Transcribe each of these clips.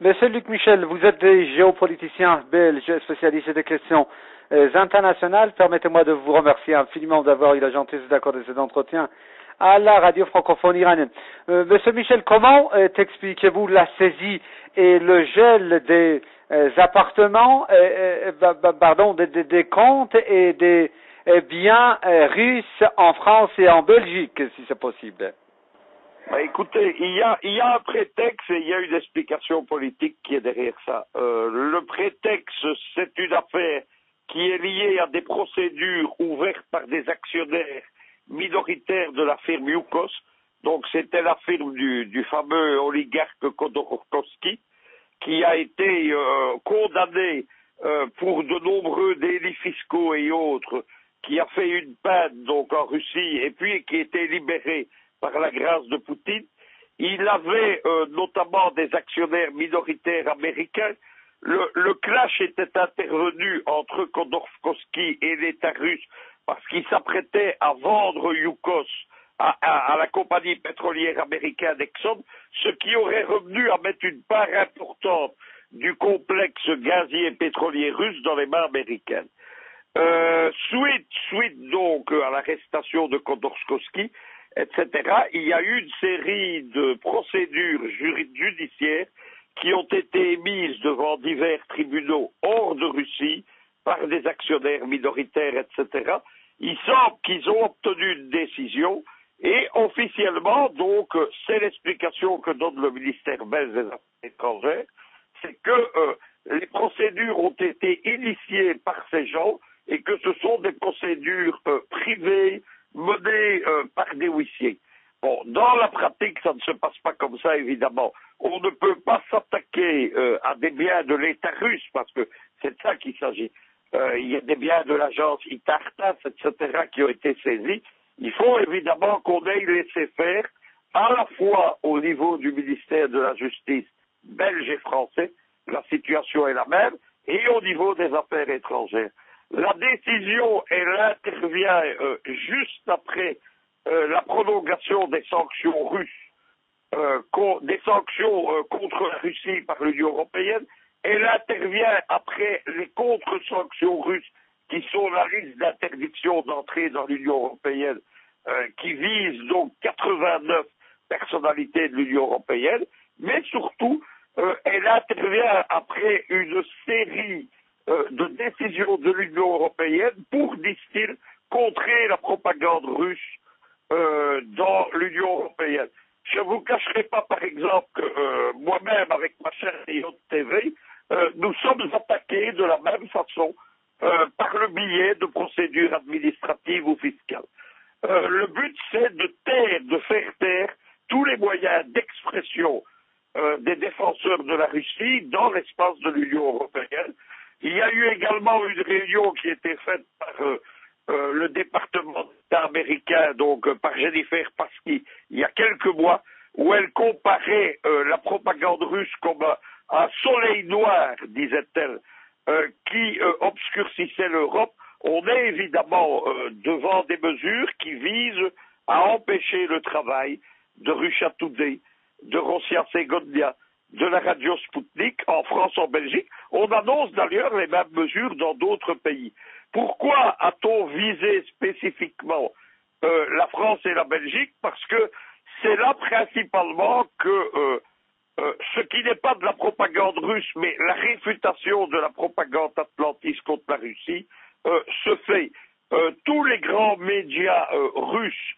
Monsieur Luc Michel, vous êtes des géopoliticiens belges spécialisés des questions internationales. Permettez-moi de vous remercier infiniment d'avoir eu la gentillesse d'accorder cet entretien à la radio francophone iranienne. Monsieur Michel, comment expliquez-vous la saisie et le gel des appartements, des comptes et des biens russes en France et en Belgique, si c'est possible? Bah, écoutez, il y a un prétexte et il y a une explication politique qui est derrière ça. Le prétexte, c'est une affaire qui est liée à des procédures ouvertes par des actionnaires minoritaires de la firme Yukos. Donc c'était la firme du fameux oligarque Khodorkovsky qui a été condamné pour de nombreux délits fiscaux et autres, qui a fait une peine donc en Russie et puis qui a été libéré par la grâce de Poutine. Il avait notamment des actionnaires minoritaires américains. Le clash était intervenu entre Khodorkovsky et l'État russe parce qu'il s'apprêtait à vendre Yukos à la compagnie pétrolière américaine Exxon, ce qui aurait revenu à mettre une part importante du complexe gazier pétrolier russe dans les mains américaines. Suite donc à l'arrestation de Khodorkovsky, etc., il y a eu une série de procédures judiciaires qui ont été émises devant divers tribunaux hors de Russie par des actionnaires minoritaires, etc. Il semble qu'ils ont obtenu une décision et officiellement, donc, c'est l'explication que donne le ministère belge des Affaires étrangères, c'est que les procédures ont été initiées par ces gens et que ce sont des procédures privées menées par des huissiers. Bon, dans la pratique, ça ne se passe pas comme ça, évidemment. On ne peut pas s'attaquer à des biens de l'État russe, parce que c'est de ça qu'il s'agit. Il y a des biens de l'agence Itartas, etc., qui ont été saisis. Il faut évidemment qu'on ait laissé faire, à la fois au niveau du ministère de la Justice belge et français, la situation est la même, et au niveau des affaires étrangères. La décision, elle intervient juste après la prolongation des sanctions russes, des sanctions contre la Russie par l'Union européenne. Elle intervient après les contre-sanctions russes qui sont la liste d'interdiction d'entrée dans l'Union européenne, qui vise donc 89 personnalités de l'Union européenne, mais surtout, elle intervient après une série de décisions de l'Union européenne pour, disent-ils, contrer la propagande russe dans l'Union européenne. Je ne vous cacherai pas, par exemple, que moi-même, avec ma chaîne Ion TV, nous sommes attaqués de la même façon par le biais de procédures administratives ou fiscales. Le but, c'est de taire, de faire taire tous les moyens d'expression des défenseurs de la Russie dans l'espace de l'Union européenne. Il y a eu également une réunion qui a été faite par le département d'État américain, donc par Jennifer Pasky, il y a quelques mois, où elle comparait la propagande russe comme un soleil noir, disait-elle, qui obscurcissait l'Europe. On est évidemment devant des mesures qui visent à empêcher le travail de Russia Today, de Rossiya Segodnia, de la radio Sputnik en France, en Belgique. On annonce d'ailleurs les mêmes mesures dans d'autres pays. Pourquoi a-t-on visé spécifiquement la France et la Belgique? Parce que c'est là principalement que ce qui n'est pas de la propagande russe, mais la réfutation de la propagande atlantiste contre la Russie, se fait. Tous les grands médias russes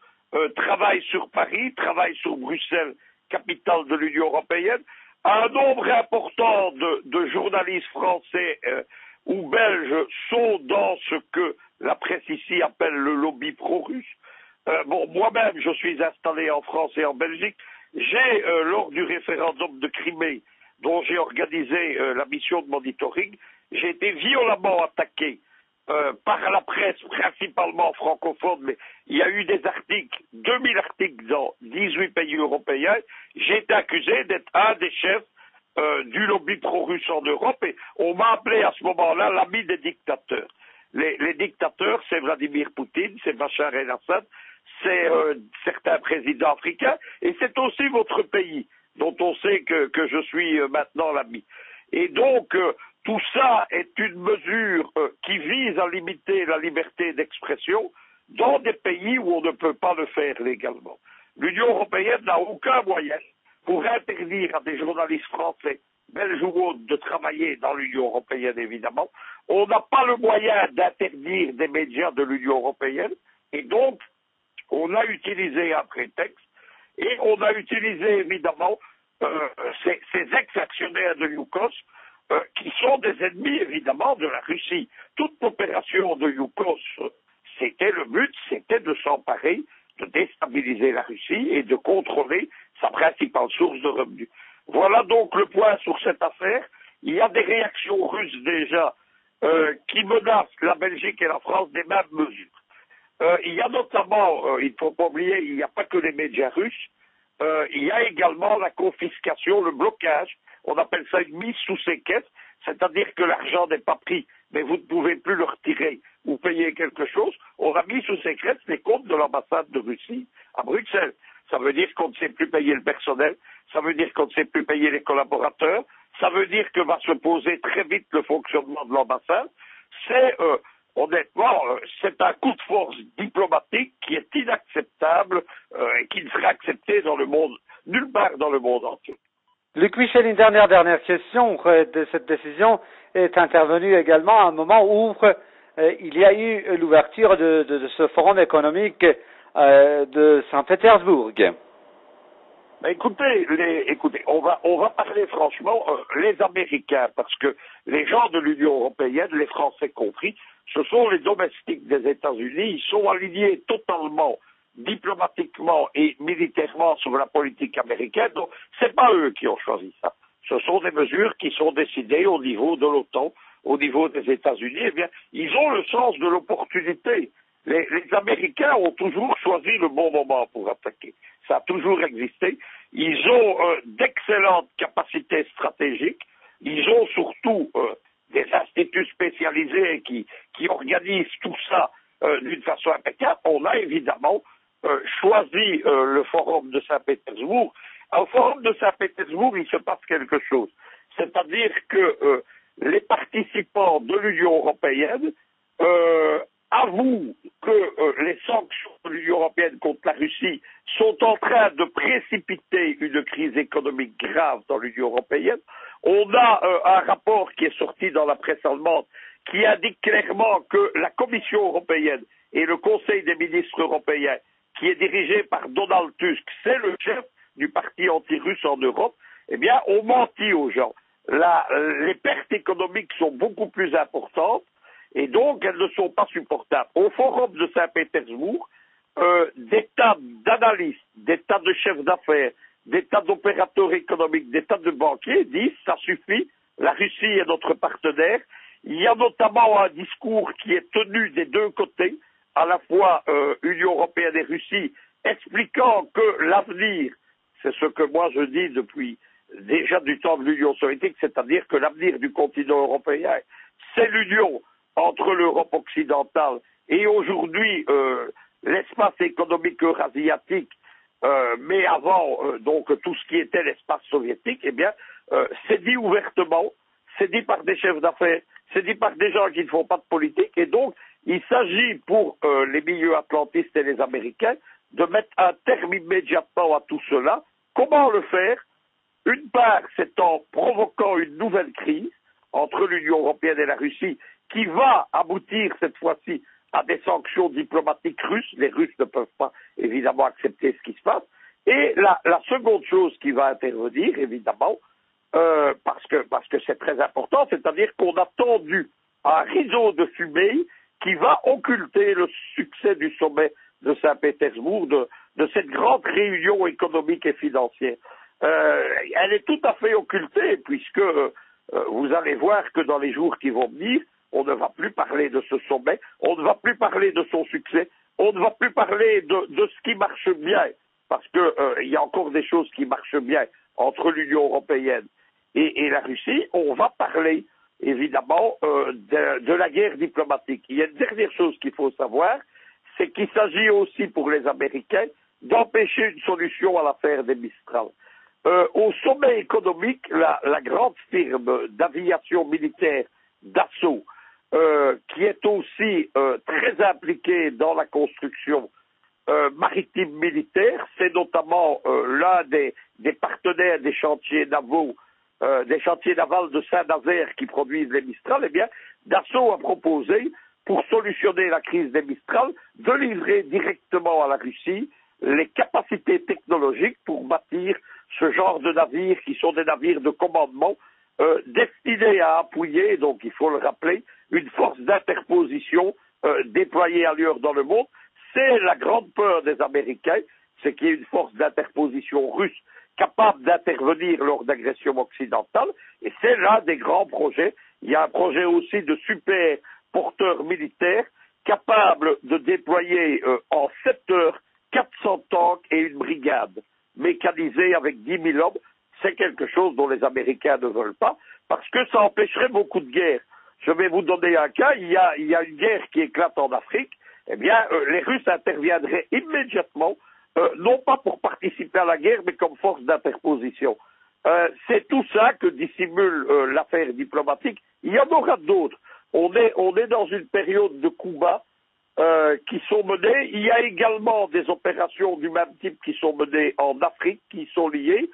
travaillent sur Paris, travaillent sur Bruxelles, capitale de l'Union européenne. Un nombre important de journalistes français ou belges sont dans ce que la presse ici appelle le lobby pro-russe. Bon, moi-même, je suis installé en France et en Belgique. J'ai, lors du référendum de Crimée, dont j'ai organisé la mission de monitoring, j'ai été violemment attaqué par la presse, principalement francophone, mais il y a eu des articles, 2000 articles dans 18 pays européens. J'ai été accusé d'être un des chefs du lobby pro-russe en Europe, et on m'a appelé à ce moment-là l'ami des dictateurs. Les dictateurs, c'est Vladimir Poutine, c'est Bachar el-Assad, c'est certains présidents africains, et c'est aussi votre pays. dont on sait que je suis maintenant l'ami. Et donc, tout ça est une mesure qui vise à limiter la liberté d'expression dans des pays où on ne peut pas le faire légalement. L'Union européenne n'a aucun moyen pour interdire à des journalistes français, belges ou autres, de travailler dans l'Union européenne, évidemment. On n'a pas le moyen d'interdire des médias de l'Union européenne, et donc, on a utilisé un prétexte, et on a utilisé, évidemment, ces ex-actionnaires de Yukos, qui sont des ennemis, évidemment, de la Russie. Toute l'opération de Yukos, le but, c'était de s'emparer, de déstabiliser la Russie et de contrôler sa principale source de revenus. Voilà donc le point sur cette affaire. Il y a des réactions russes déjà qui menacent la Belgique et la France des mêmes mesures. Il y a notamment, il ne faut pas oublier, il n'y a pas que les médias russes, il y a également la confiscation, le blocage, on appelle ça une mise sous séquestre, c'est-à-dire que l'argent n'est pas pris, mais vous ne pouvez plus le retirer ou payer quelque chose. On a mis sous séquestre les comptes de l'ambassade de Russie à Bruxelles. Ça veut dire qu'on ne sait plus payer le personnel, ça veut dire qu'on ne sait plus payer les collaborateurs, ça veut dire que va se poser très vite le fonctionnement de l'ambassade. C'est, honnêtement, c'est un coup de force diplomatique qui est inacceptable et qui ne sera accepté dans le monde, nulle part dans le monde entier. Luc Michel, une dernière question de cette décision est intervenue également à un moment où il y a eu l'ouverture de ce forum économique de Saint-Pétersbourg. Écoutez, on va parler franchement, les Américains, parce que les gens de l'Union européenne, les Français compris, ce sont les domestiques des États-Unis, ils sont alignés totalement diplomatiquement et militairement sur la politique américaine, donc c'est pas eux qui ont choisi ça. Ce sont des mesures qui sont décidées au niveau de l'OTAN, au niveau des États-Unis. Eh bien, ils ont le sens de l'opportunité. Les Américains ont toujours choisi le bon moment pour attaquer. Ça a toujours existé. Ils ont d'excellentes capacités stratégiques. Ils ont surtout des instituts spécialisés qui organisent tout ça d'une façon impeccable. On a évidemment choisi le forum de Saint-Pétersbourg. Au forum de Saint-Pétersbourg, il se passe quelque chose. C'est-à-dire que les participants de l'Union européenne avouent que les sanctions de l'Union européenne contre la Russie sont en train de précipiter une crise économique grave dans l'Union européenne. On a un rapport qui est sorti dans la presse allemande qui indique clairement que la Commission européenne et le Conseil des ministres européens, qui est dirigé par Donald Tusk, c'est le chef du parti anti-russe en Europe, eh bien, ont menti aux gens. Les pertes économiques sont beaucoup plus importantes et donc elles ne sont pas supportables. Au forum de Saint-Pétersbourg, des tas d'analystes, des tas de chefs d'affaires, des tas d'opérateurs économiques, des tas de banquiers disent ça suffit, la Russie est notre partenaire. Il y a notamment un discours qui est tenu des deux côtés, à la fois Union européenne et Russie, expliquant que l'avenir, c'est ce que moi je dis depuis déjà du temps de l'Union soviétique, c'est-à-dire que l'avenir du continent européen, c'est l'union entre l'Europe occidentale et aujourd'hui l'espace économique eurasiatique, mais avant donc tout ce qui était l'espace soviétique, eh bien, c'est dit ouvertement, c'est dit par des chefs d'affaires, c'est dit par des gens qui ne font pas de politique, et donc il s'agit pour les milieux atlantistes et les Américains de mettre un terme immédiatement à tout cela. Comment le faire? Une part, c'est en provoquant une nouvelle crise entre l'Union européenne et la Russie, qui va aboutir cette fois-ci à des sanctions diplomatiques russes. Les Russes ne peuvent pas évidemment accepter ce qui se passe. Et la seconde chose qui va intervenir, évidemment, parce que c'est très important, c'est-à-dire qu'on a tendu un rideau de fumée qui va occulter le succès du sommet de Saint-Pétersbourg, de cette grande réunion économique et financière. Elle est tout à fait occultée, puisque vous allez voir que dans les jours qui vont venir, on ne va plus parler de ce sommet, on ne va plus parler de son succès, on ne va plus parler de ce qui marche bien, parce que il y a encore des choses qui marchent bien entre l'Union européenne et la Russie. On va parler évidemment de la guerre diplomatique. Il y a une dernière chose qu'il faut savoir, c'est qu'il s'agit aussi pour les Américains d'empêcher une solution à l'affaire des Mistral. Au sommet économique, la grande firme d'aviation militaire Dassault, qui est aussi très impliquée dans la construction maritime militaire, c'est notamment l'un des partenaires des chantiers navals de Saint-Nazaire qui produisent les Mistral. Eh bien, Dassault a proposé, pour solutionner la crise des Mistral, de livrer directement à la Russie les capacités technologiques pour bâtir ce genre de navires qui sont des navires de commandement destinés à appuyer, donc il faut le rappeler, une force d'interposition déployée ailleurs dans le monde. C'est la grande peur des Américains, c'est qu'il y ait une force d'interposition russe capable d'intervenir lors d'agressions occidentales, et c'est l'un des grands projets. Il y a un projet aussi de super porteur militaire capable de déployer en 7 heures 400 tanks et une brigade mécanisée avec 10 000 hommes. C'est quelque chose dont les Américains ne veulent pas, parce que ça empêcherait beaucoup de guerres. Je vais vous donner un cas, il y a une guerre qui éclate en Afrique, eh bien, les Russes interviendraient immédiatement, non pas pour participer à la guerre, mais comme force d'interposition. C'est tout ça que dissimule l'affaire diplomatique. Il y en aura d'autres. On est dans une période de coups bas qui sont menées. Il y a également des opérations du même type qui sont menées en Afrique, qui sont liées.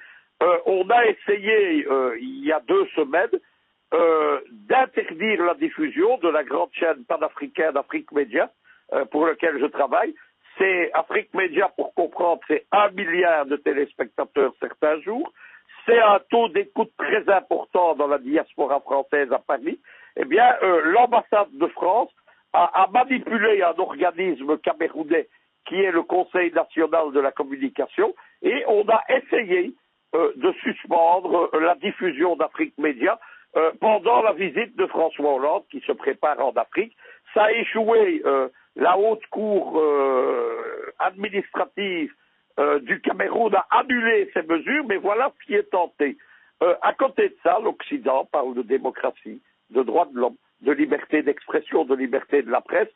On a essayé, il y a 2 semaines, d'interdire la diffusion de la grande chaîne panafricaine Afrique Média, pour lequel je travaille. C'est Afrique Média, pour comprendre, c'est 1 milliard de téléspectateurs certains jours. C'est un taux d'écoute très important dans la diaspora française à Paris. Eh bien, l'ambassade de France a manipulé un organisme camerounais qui est le Conseil national de la communication, et on a essayé de suspendre la diffusion d'Afrique Média pendant la visite de François Hollande qui se prépare en Afrique. Ça a échoué. La haute cour administrative du Cameroun a annulé ces mesures, mais voilà ce qui est tenté. À côté de ça, l'Occident parle de démocratie, de droits de l'homme, de liberté d'expression, de liberté de la presse.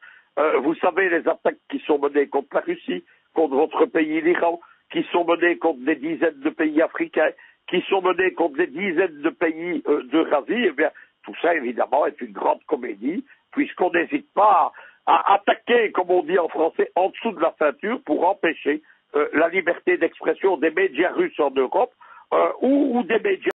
Vous savez les attaques qui sont menées contre la Russie, contre votre pays, l'Iran, qui sont menées contre des dizaines de pays africains, qui sont menées contre des dizaines de pays d'Eurasie. Eh bien, tout ça, évidemment, est une grande comédie, puisqu'on n'hésite pas à attaquer, comme on dit en français, en dessous de la ceinture pour empêcher la liberté d'expression des médias russes en Europe ou des médias